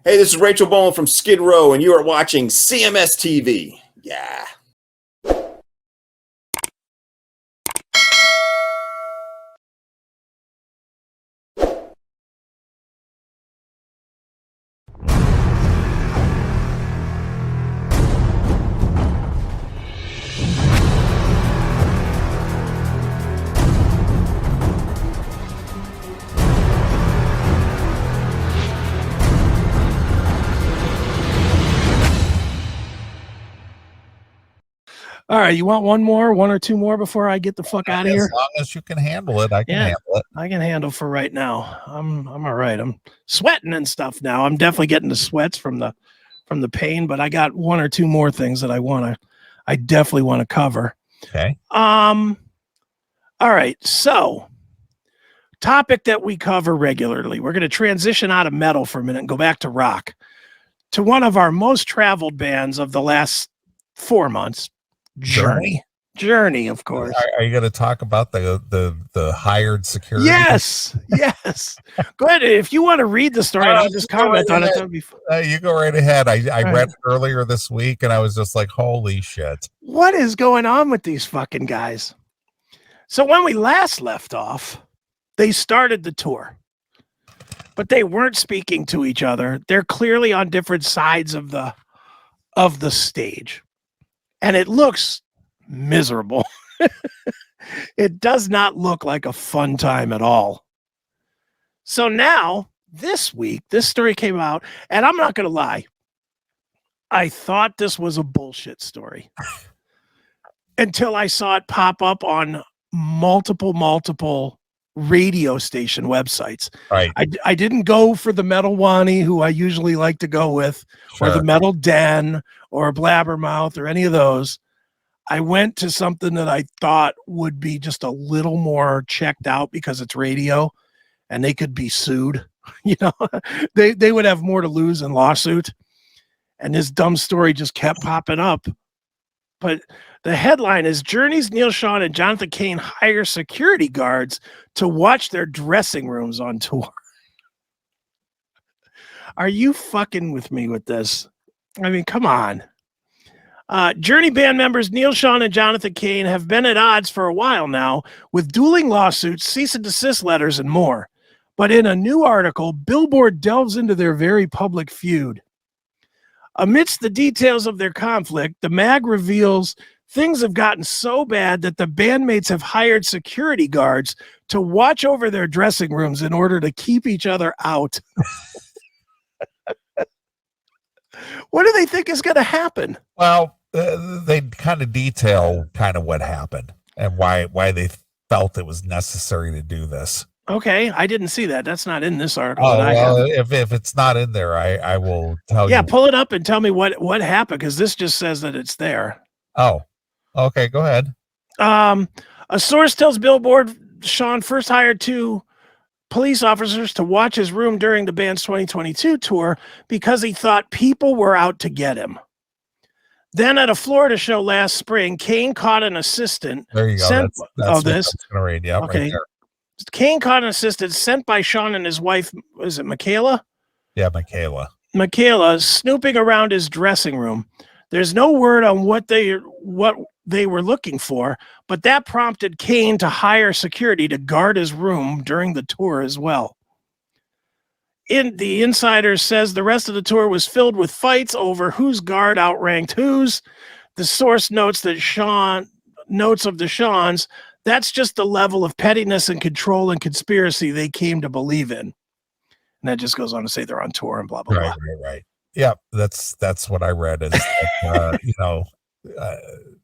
Hey, this is Rachel Bowen from Skid Row, and you are watching CMS TV. Yeah. All right, you want one or two more before I get the fuck out of here? As long as you can handle it, I can handle it. I can handle for right now. I'm all right. I'm sweating and stuff now. I'm definitely getting the sweats from the pain, but I got one or two more things that I definitely want to cover. Okay. All right. So, topic that we cover regularly. We're going to transition out of metal for a minute and go back to rock, to one of our most traveled bands of the last 4 months. Journey, of course. Are you going to talk about the hired security? Yes. Go ahead. If you want to read the story, I'll just comment on it. You go right ahead. I read it earlier this week, and I was just like, holy shit. What is going on with these fucking guys? So when we last left off, they started the tour, but they weren't speaking to each other. They're clearly on different sides of the stage. And it looks miserable. It does not look like a fun time at all. So now, this week, this story came out, and I'm not going to lie. I thought this was a bullshit story until I saw it pop up on multiple radio station websites. Right. I didn't go for the Metal Wani, who I usually like to go with, or the Metal Den, or Blabbermouth, or any of those. I went to something that I thought would be just a little more checked out because it's radio and they could be sued. You know, they would have more to lose in lawsuit. And this dumb story just kept popping up. But the headline is Journey's Neil Schon and Jonathan Cain hire security guards to watch their dressing rooms on tour. Are you fucking with me with this? I mean, come on. Journey band members Neil Schon and Jonathan Cain have been at odds for a while now, with dueling lawsuits, cease and desist letters, and more. But in a new article, Billboard delves into their very public feud. Amidst the details of their conflict, the mag reveals things have gotten so bad that the bandmates have hired security guards to watch over their dressing rooms in order to keep each other out. What do they think is going to happen? Well, they kind of detail what happened and why they felt it was necessary to do this. Okay, I didn't see that. That's not in this article. Oh, well, if it's not in there, I will tell you. Yeah, pull it up and tell me what happened, because this just says that it's there. Oh, okay, go ahead. A source tells Billboard Schon first hired 2 police officers to watch his room during the band's 2022 tour because he thought people were out to get him. Then at a Florida show last spring, Cain caught an assistant. There you go. That's this. Read. Yep, okay. Right there. Cain caught an assistant sent by Schon and his wife, is it Michaela? Yeah, Michaela. Michaela snooping around his dressing room. There's no word on what they were looking for, but that prompted Cain to hire security to guard his room during the tour as well. The insider says the rest of the tour was filled with fights over whose guard outranked whose. The source notes that notes of the Shons, that's just the level of pettiness and control and conspiracy they came to believe in. And that just goes on to say they're on tour and blah, blah, blah. Right. Yeah, that's what I read is that,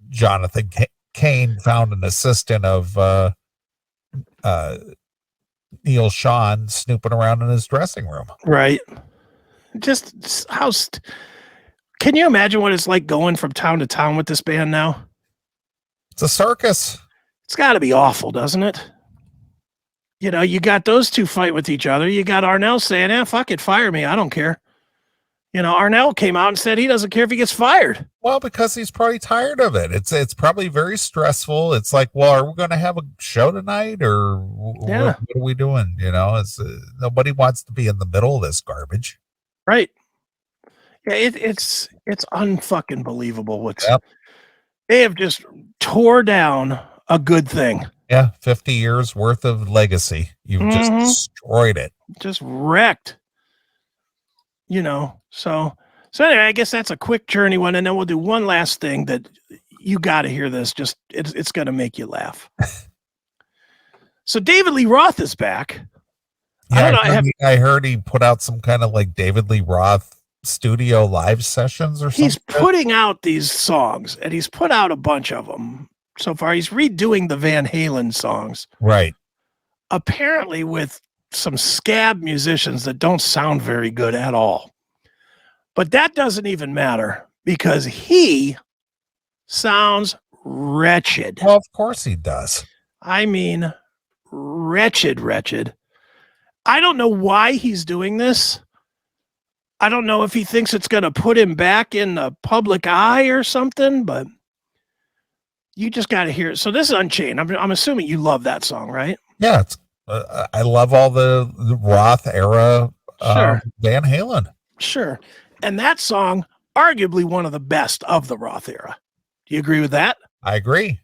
Jonathan Cain found an assistant of Neil Schon snooping around in his dressing room. Right. Just can you imagine what it's like going from town to town with this band now? It's a circus. It's got to be awful, doesn't it? You know, you got those two fight with each other. You got Arnell saying, fuck it, fire me. I don't care. You know, Arnell came out and said he doesn't care if he gets fired. Well, because he's probably tired of it. It's probably very stressful. It's like, well, are we going to have a show tonight, or what are we doing? You know, it's nobody wants to be in the middle of this garbage. Right. Yeah, it's unfucking believable. Yep. They have just tore down a good thing. Yeah, 50 years worth of legacy. You've just destroyed it. Just wrecked. So anyway, I guess that's a quick journey one, and then we'll do one last thing that you got to hear this. Just it's going to make you laugh. So David Lee Roth is back. Yeah, I heard he put out some kind of like David Lee Roth studio live sessions or something. He's putting out these songs, and he's put out a bunch of them so far. He's redoing the Van Halen songs. Right. Apparently with some scab musicians that don't sound very good at all. But that doesn't even matter because he sounds wretched. Well, of course he does. I mean, wretched. I don't know why he's doing this. I don't know if he thinks it's going to put him back in the public eye or something, but you just got to hear it. So this is Unchained. I'm assuming you love that song, right? Yeah, it's I love all the Roth era Van Halen. Sure. And that song, arguably one of the best of the Roth era. Do you agree with that? I agree.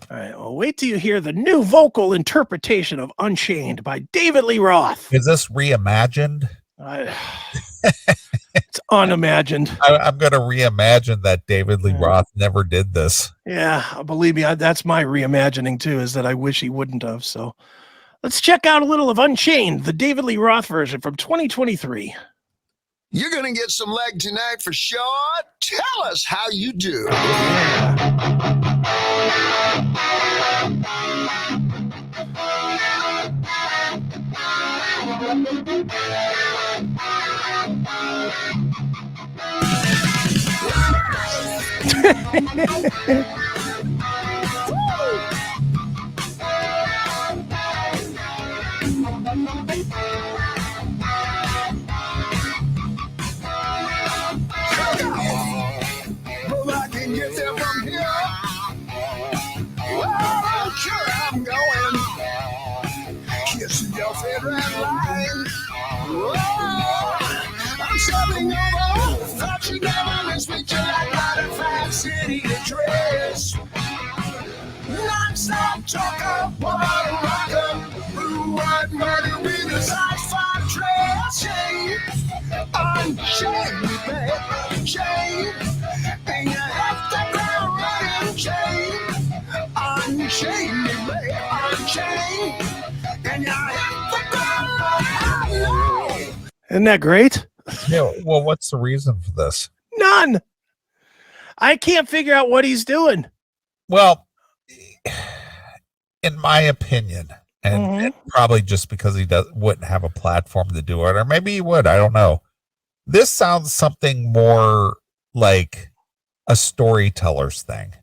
All right. Well, wait till you hear the new vocal interpretation of Unchained by David Lee Roth. Is this reimagined? It's unimagined. I'm going to reimagine that David Lee Roth never did this. Yeah, believe me, that's my reimagining too, is that I wish he wouldn't have. So let's check out a little of Unchained, the David Lee Roth version from 2023. You're going to get some leg tonight for sure. Tell us how you do. I can get there from here. Well, I'm sure I'm going. Kiss your favorite line. I'm stepping over. Thought you never miss me till I got a 5-city address. Non-stop talker, what a rocker. Blue, white, murder, with a size 5 dress. Unchained, baby, unchained. And you have to go running chain. Unchained, baby, unchained. And you have to go running. Isn't that great? Yeah. Well, what's the reason for this? None. I can't figure out what he's doing. Well, in my opinion, and probably just because he wouldn't have a platform to do it, or maybe he would, I don't know. This sounds something more like a storyteller's thing.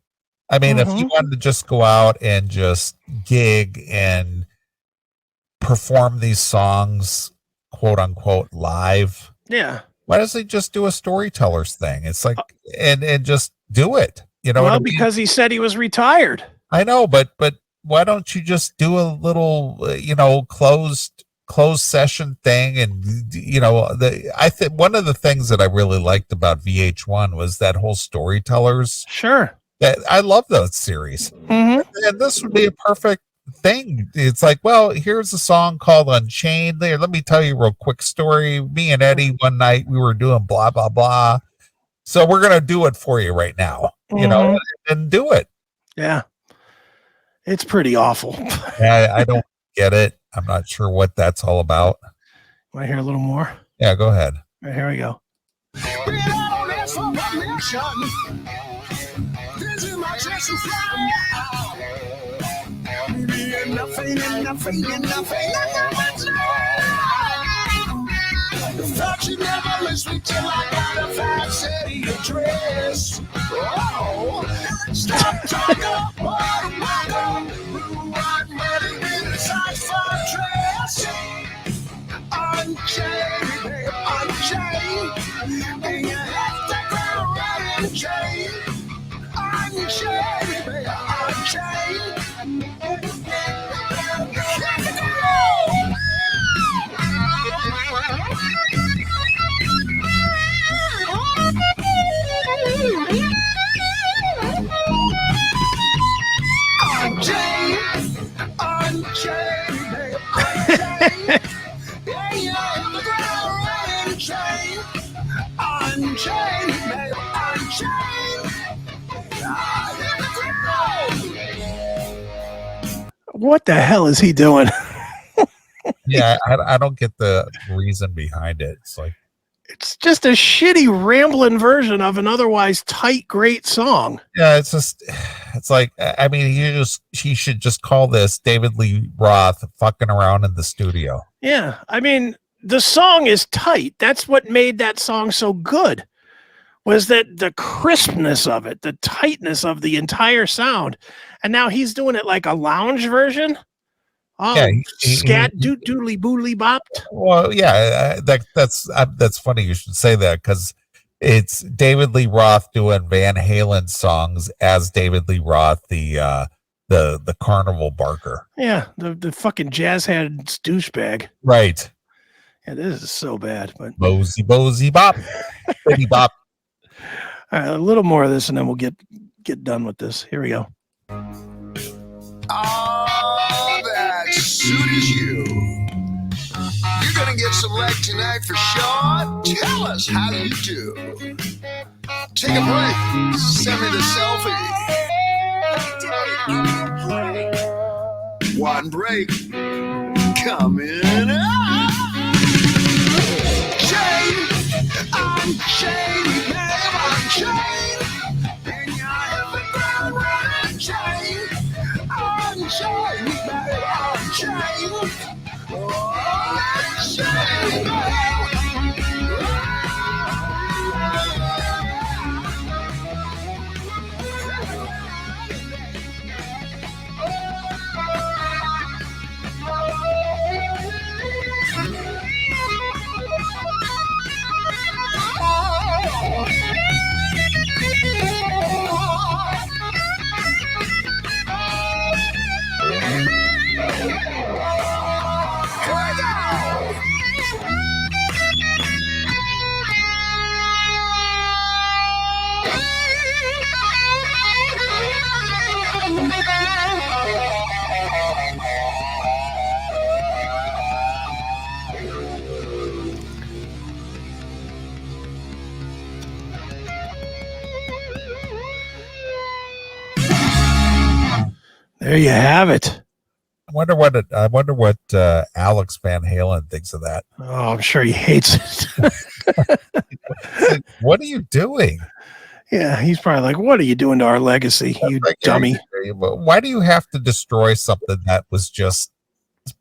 I mean, if he wanted to just go out and just gig and perform these songs, quote unquote, live. Yeah. Why doesn't he just do a storyteller's thing? It's like, and just do it. You know, well, because he said he was retired. I know, but why don't you just do a little, closed session thing? And I think one of the things that I really liked about VH1 was that whole storytellers. Sure. That I love those series, and this would be a perfect thing. It's like, well, here's a song called Unchained. There, let me tell you a real quick story. Me and Eddie one night we were doing blah blah blah. So we're gonna do it for you right now, and do it. Yeah. It's pretty awful. Yeah, I don't get it. I'm not sure what that's all about. Want to hear a little more? Yeah, go ahead. All right, here we go. This is my chance to fly. Nothing. Thought you never miss me till I got a 5-city address. Oh, stop talking, blue, white, muddy, with a size 5 dress. Unchained, baby, unchained. And you have to go right in chain. Unchained, baby, unchained. Unchained, baby, unchained. What the hell is he doing? Yeah, I don't get the reason behind it. It's like, It's just a shitty rambling version of an otherwise tight, great song. yeah, it's like, I mean, he should just call this David Lee Roth fucking around in the studio. Yeah, I mean, the song is tight. That's what made that song so good. Was that the crispness of it, the tightness of the entire sound. And now he's doing it like a lounge version. Oh, Yeah, scat doodly boodly bopped. Well, yeah, that's funny you should say that, because it's David Lee Roth doing Van Halen songs as David Lee Roth, the carnival barker. Yeah, the fucking jazz hands douchebag. Right. Yeah, this is so bad. But Bozy bop, bitty bop. all right, a little more of this, and then we'll get done with this. Here we go. Oh, that suited you. You're gonna get some leg tonight for sure. Tell us how you do. Take a break. Send me the selfie. One break. Coming up. Chain. I'm chained, babe. I'm chained. And you're in the ground running chain. Unchained, babe, unchained. Oh, unchained, There you have it. I wonder what Alex Van Halen thinks of that. Oh, I'm sure he hates it. It's like, what are you doing? Yeah, he's probably like, "What are you doing to our legacy, you Like, dummy?" Why do you have to destroy something that was just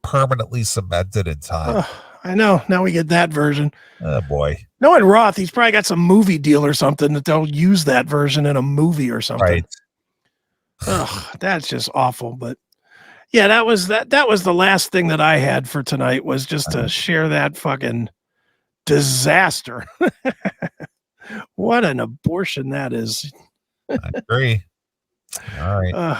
permanently cemented in time? Oh, I know. Now we get that version. Oh boy. Knowing Roth, he's probably got some movie deal or something that they'll use that version in a movie or something. Right. Ugh, that's just awful. But yeah, that was the last thing that I had for tonight, was just to share that fucking disaster. What an abortion that is. I agree. All right. All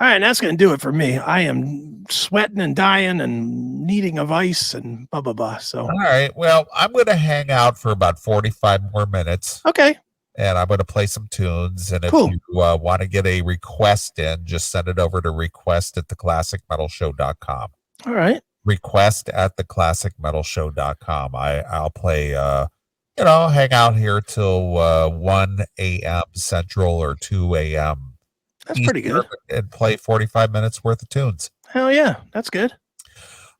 right, and that's going to do it for me. I am sweating and dying and needing of ice and blah, blah, blah. So, All right. Well, I'm going to hang out for about 45 more minutes, okay, and I'm going to play some tunes. And if Cool. you want to get a request in, just send it over to request@theclassicmetalshow.com. all right. Request@theclassicmetalshow.com. I'll play, hang out here till 1 a.m. Central or 2 a.m. That's pretty good. And play 45 minutes worth of tunes. Hell yeah, that's good.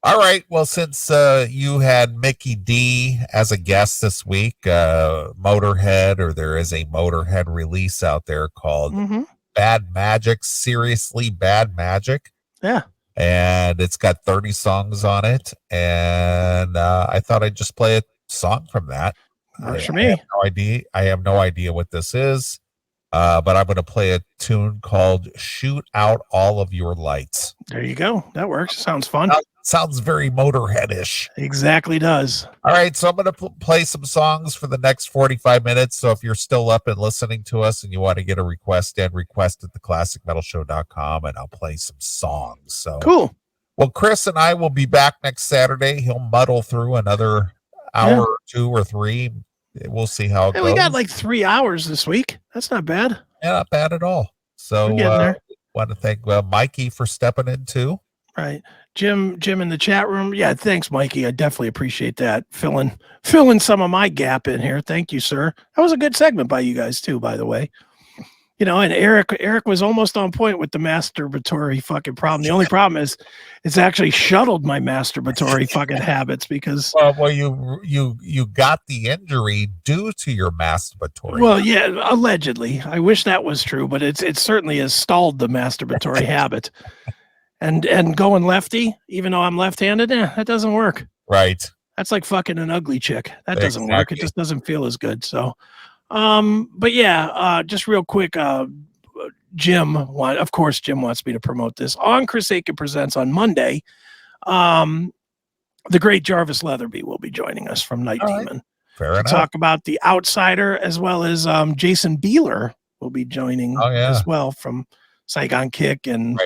All right. Well, since you had Mickey D as a guest this week, Motorhead, or there is a Motorhead release out there called Mm-hmm. Bad Magic, Seriously Bad Magic. Yeah. And it's got 30 songs on it. And I thought I'd just play a song from that. Works for me. I have no idea what this is. But I'm going to play a tune called Shoot Out All of Your Lights. There you go. That works. Sounds fun. Sounds very Motorhead-ish. Exactly does. All right, so I'm going to play some songs for the next 45 minutes. So if you're still up and listening to us and you want to get a request in, request@theclassicmetalshow.com, and I'll play some songs. So Cool. Well, Chris and I will be back next Saturday. He'll muddle through another hour or 2 or 3. We'll see how it Hey, goes. we got like 3 hours this week. That's not bad. Yeah, not bad at all. So We're getting there. want to thank Mikey for stepping in too. Right. Jim in the chat room. Yeah, thanks, Mikey. I definitely appreciate that. Filling some of my gap in here. Thank you, sir. That was a good segment by you guys too, by the way. You know, and Eric was almost on point with the masturbatory fucking problem. The only problem is it's actually shuttled my masturbatory fucking habits because well, you got the injury due to your masturbatory. Well, yeah, allegedly. I wish that was true, but it certainly has stalled the masturbatory habit. And going lefty, even though I'm left-handed, that doesn't work. Right. That's like fucking an ugly chick. That doesn't work. It just doesn't feel as good. So, but yeah, just real quick, Jim wants me to promote this on Chris Aiken Presents on Monday. The great Jarvis Leatherby will be joining us from Night Demon to talk about The Outsider, as well as Jason Beeler will be joining as well from Saigon Kick and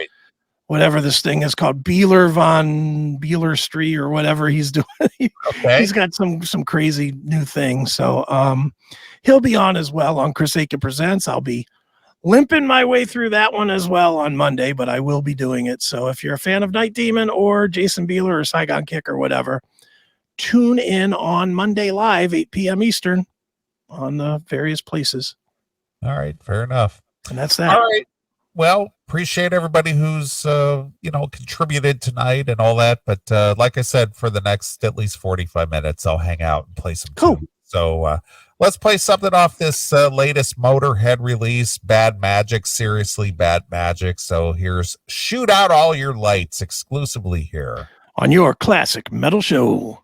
whatever this thing is called, Beeler Street or whatever he's doing. He's got some crazy new thing. So he'll be on as well on Chris Aiken Presents. I'll be limping my way through that one as well on Monday, but I will be doing it. So if you're a fan of Night Demon or Jason Beeler or Saigon Kick or whatever, tune in on Monday live, 8 p.m. Eastern on the various places. All right. Fair enough. And that's that. All right. Well, appreciate everybody who's, contributed tonight and all that. But like I said, for the next at least 45 minutes, I'll hang out and play some tunes. So let's play something off this latest Motorhead release, Bad Magic, Seriously Bad Magic. So here's Shoot Out All Your Lights exclusively here on your classic metal show.